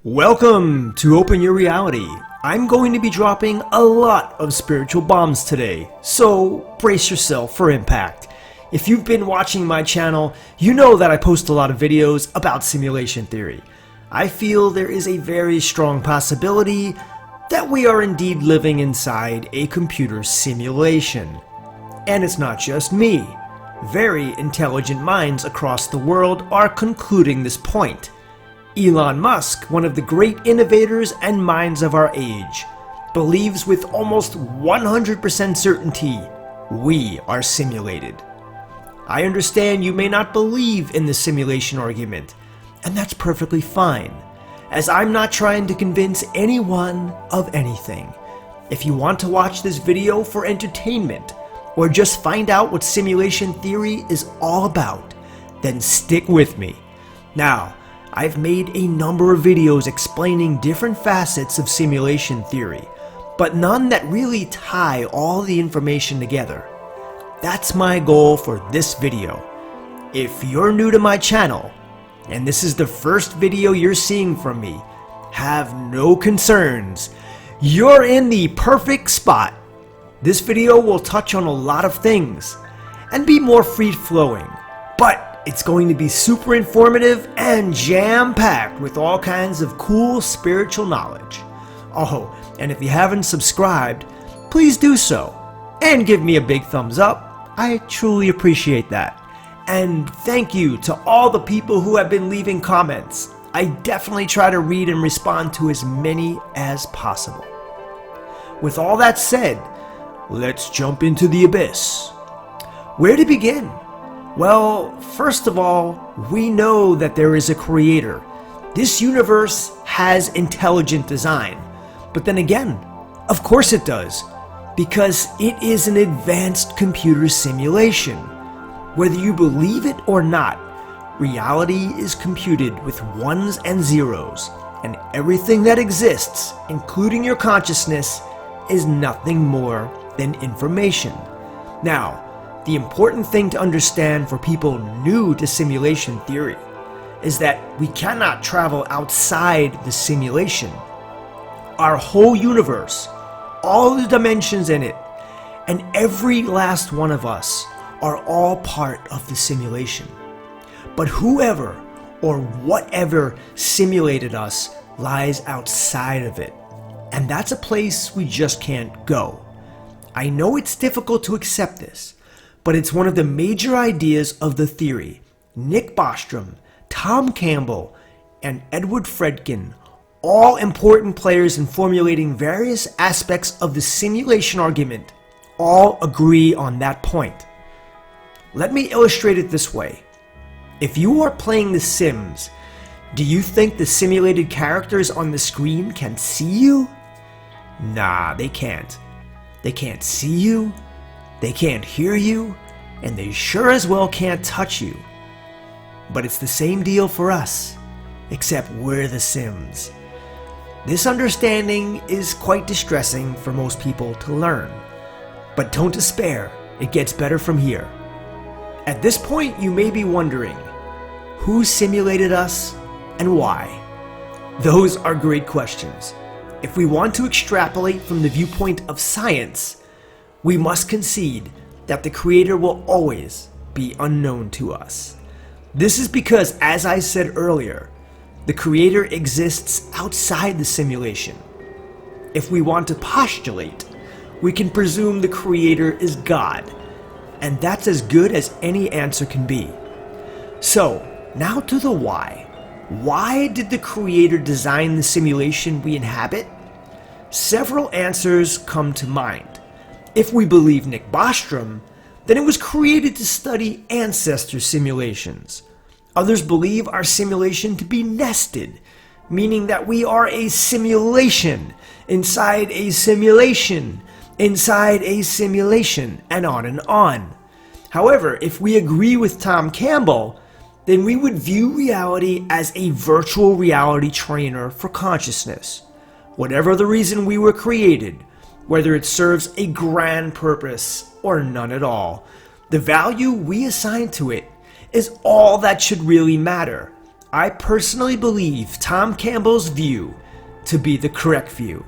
Welcome to Open Your Reality. I'm going to be dropping a lot of spiritual bombs today, so brace yourself for impact. If you've been watching my channel, you know that I post a lot of videos about simulation theory. I feel there is a very strong possibility that we are indeed living inside a computer simulation. And it's not just me. Very intelligent minds across the world are concluding this point. Elon Musk, one of the great innovators and minds of our age, believes with almost 100% certainty we are simulated. I understand you may not believe in the simulation argument, and that's perfectly fine, as I'm not trying to convince anyone of anything. If you want to watch this video for entertainment, or just find out what simulation theory is all about, then stick with me. Now, I've made a number of videos explaining different facets of simulation theory, but none that really tie all the information together. That's my goal for this video. If you're new to my channel, and this is the first video you're seeing from me, have no concerns. You're in the perfect spot. This video will touch on a lot of things, and be more free-flowing, but it's going to be super informative and jam-packed with all kinds of cool spiritual knowledge. Oh, and if you haven't subscribed, please do so. And give me a big thumbs up. I truly appreciate that. And thank you to all the people who have been leaving comments. I definitely try to read and respond to as many as possible. With all that said, let's jump into the abyss. Where to begin? Well, first of all, we know that there is a creator. This universe has intelligent design. But then again, of course it does, because it is an advanced computer simulation. Whether you believe it or not, reality is computed with ones and zeros, and everything that exists, including your consciousness, is nothing more than information. Now, the important thing to understand for people new to simulation theory is that we cannot travel outside the simulation. Our whole universe, all the dimensions in it, and every last one of us are all part of the simulation. But whoever or whatever simulated us lies outside of it, and that's a place we just can't go. I know it's difficult to accept this, but it's one of the major ideas of the theory. Nick Bostrom, Tom Campbell, and Edward Fredkin, all important players in formulating various aspects of the simulation argument, all agree on that point. Let me illustrate it this way. If you are playing The Sims, do you think the simulated characters on the screen can see you? Nah, they can't. They can't see you, they can't hear you, and they sure as well can't touch you. But it's the same deal for us, except we're the Sims. This understanding is quite distressing for most people to learn. But don't despair, it gets better from here. At this point, you may be wondering, who simulated us and why? Those are great questions. If we want to extrapolate from the viewpoint of science, we must concede that the creator will always be unknown to us. This is because, as I said earlier, the creator exists outside the simulation. If we want to postulate, we can presume the creator is God, and that's as good as any answer can be. So, now to the why. Why did the creator design the simulation we inhabit? Several answers come to mind. If we believe Nick Bostrom, then it was created to study ancestor simulations. Others believe our simulation to be nested, meaning that we are a simulation inside a simulation inside a simulation, and on and on. However, if we agree with Tom Campbell, then we would view reality as a virtual reality trainer for consciousness. Whatever the reason we were created, whether it serves a grand purpose or none at all, the value we assign to it is all that should really matter, I personally believe Tom Campbell's view to be the correct view.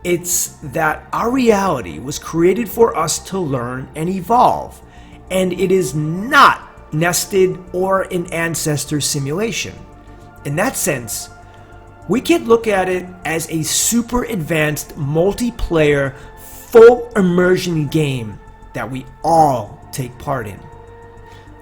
It's that our reality was created for us to learn and evolve, and it is not nested or an ancestor simulation. In that sense, we can look at it as a super advanced multiplayer full immersion game that we all take part in.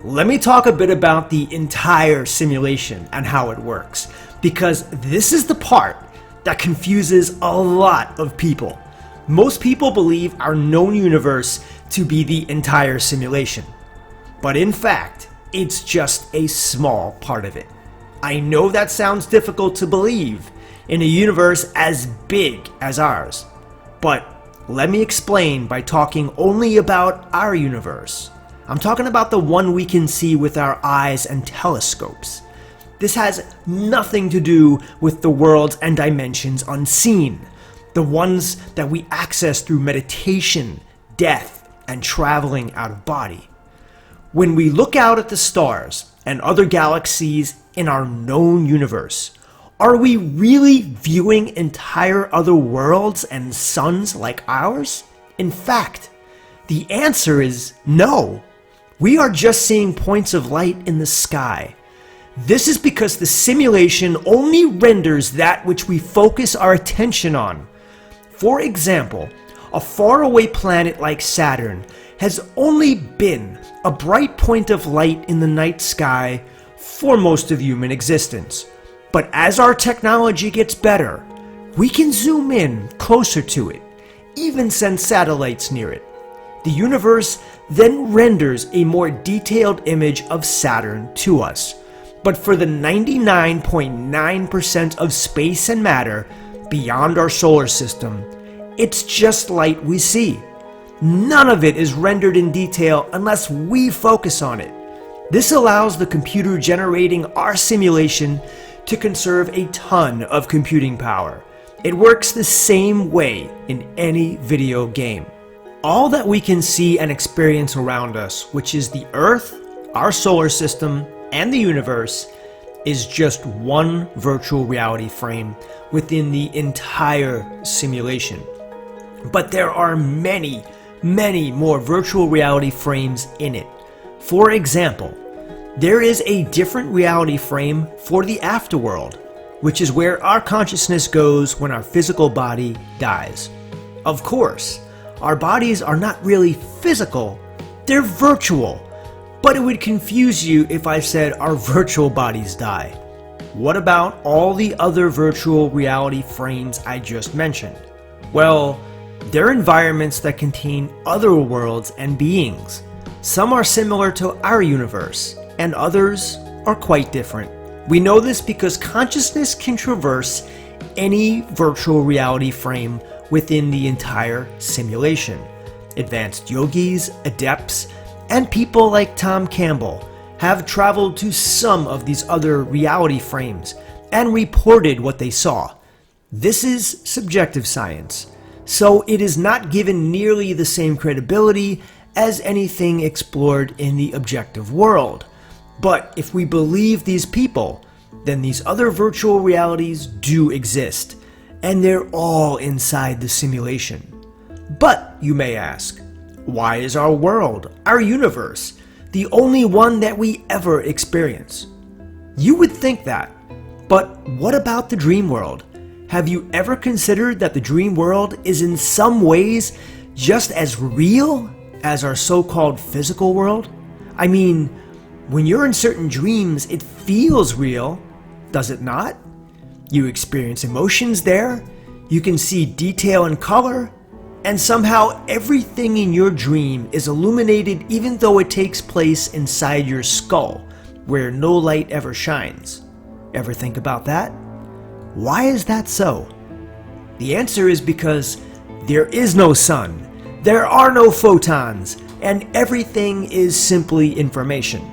Let me talk a bit about the entire simulation and how it works, because this is the part that confuses a lot of people. Most people believe our known universe to be the entire simulation, but in fact, it's just a small part of it. I know that sounds difficult to believe in a universe as big as ours, but let me explain by talking only about our universe. I'm talking about the one we can see with our eyes and telescopes. This has nothing to do with the worlds and dimensions unseen, the ones that we access through meditation, death, and traveling out of body. When we look out at the stars and other galaxies in our known universe, are we really viewing entire other worlds and suns like ours? In fact, the answer is no. We are just seeing points of light in the sky. This is because the simulation only renders that which we focus our attention on. For example, a faraway planet like Saturn has only been a bright point of light in the night sky for most of human existence. But as our technology gets better, we can zoom in closer to it, even send satellites near it. The universe then renders a more detailed image of Saturn to us. But for the 99.9% of space and matter beyond our solar system, it's just light we see. None of it is rendered in detail unless we focus on it. This allows the computer generating our simulation to conserve a ton of computing power. It works the same way in any video game. All that we can see and experience around us, which is the Earth, our solar system, and the universe, is just one virtual reality frame within the entire simulation. But there are many, many more virtual reality frames in it. For example, there is a different reality frame for the afterworld, which is where our consciousness goes when our physical body dies. Of course, our bodies are not really physical, they're virtual. But it would confuse you if I said our virtual bodies die. What about all the other virtual reality frames I just mentioned? Well, they're environments that contain other worlds and beings. Some are similar to our universe, and others are quite different. We know this because consciousness can traverse any virtual reality frame within the entire simulation. Advanced yogis, adepts, and people like Tom Campbell have traveled to some of these other reality frames and reported what they saw. This is subjective science, so it is not given nearly the same credibility as anything explored in the objective world. But if we believe these people, then these other virtual realities do exist, and they're all inside the simulation. But, you may ask, why is our world, our universe, the only one that we ever experience? You would think that, but what about the dream world? Have you ever considered that the dream world is in some ways just as real as our so-called physical world? I mean, when you're in certain dreams, it feels real, does it not? You experience emotions there, you can see detail and color, and somehow everything in your dream is illuminated even though it takes place inside your skull, where no light ever shines. Ever think about that? Why is that so? The answer is because there is no sun, there are no photons, and everything is simply information.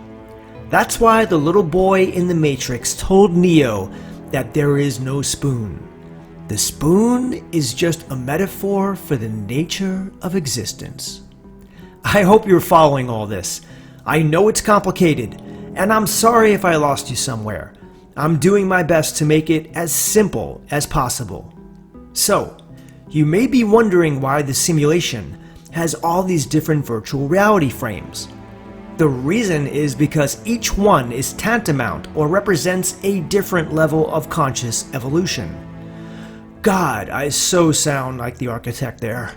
That's why the little boy in the Matrix told Neo that there is no spoon. The spoon is just a metaphor for the nature of existence. I hope you're following all this. I know it's complicated, and I'm sorry if I lost you somewhere. I'm doing my best to make it as simple as possible. So, you may be wondering why the simulation has all these different virtual reality frames. The reason is because each one is tantamount or represents a different level of conscious evolution. God, I so sound like the architect there.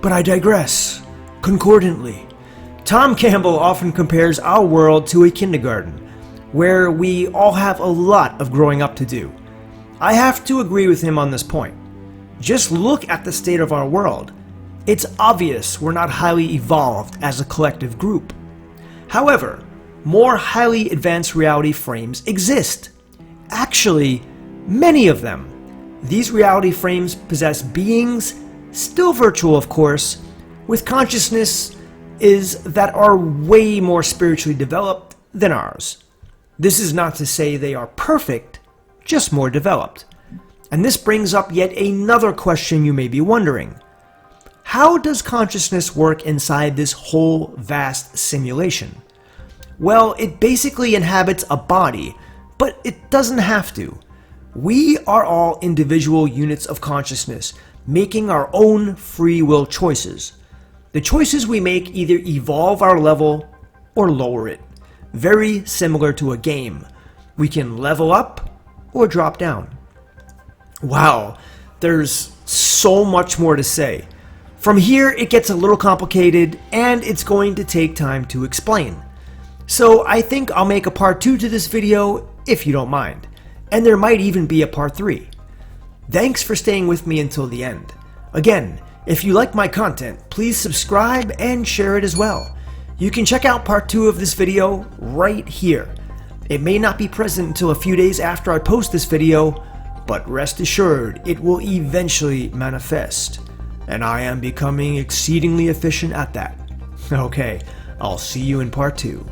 But I digress. Concordantly, Tom Campbell often compares our world to a kindergarten, where we all have a lot of growing up to do. I have to agree with him on this point. Just look at the state of our world. It's obvious we're not highly evolved as a collective group. However, more highly advanced reality frames exist. Actually, many of them. These reality frames possess beings, still virtual of course, with consciousness that are way more spiritually developed than ours. This is not to say they are perfect, just more developed. And this brings up yet another question you may be wondering. How does consciousness work inside this whole vast simulation? Well, it basically inhabits a body, but it doesn't have to. We are all individual units of consciousness, making our own free will choices. The choices we make either evolve our level or lower it. Very similar to a game. We can level up or drop down. Wow, there's so much more to say. From here, it gets a little complicated, and it's going to take time to explain. So I think I'll make a part 2 to this video, if you don't mind. And there might even be a part 3. Thanks for staying with me until the end. Again, if you like my content, please subscribe and share it as well. You can check out part 2 of this video right here. It may not be present until a few days after I post this video, but rest assured it will eventually manifest. And I am becoming exceedingly efficient at that. Okay, I'll see you in part 2.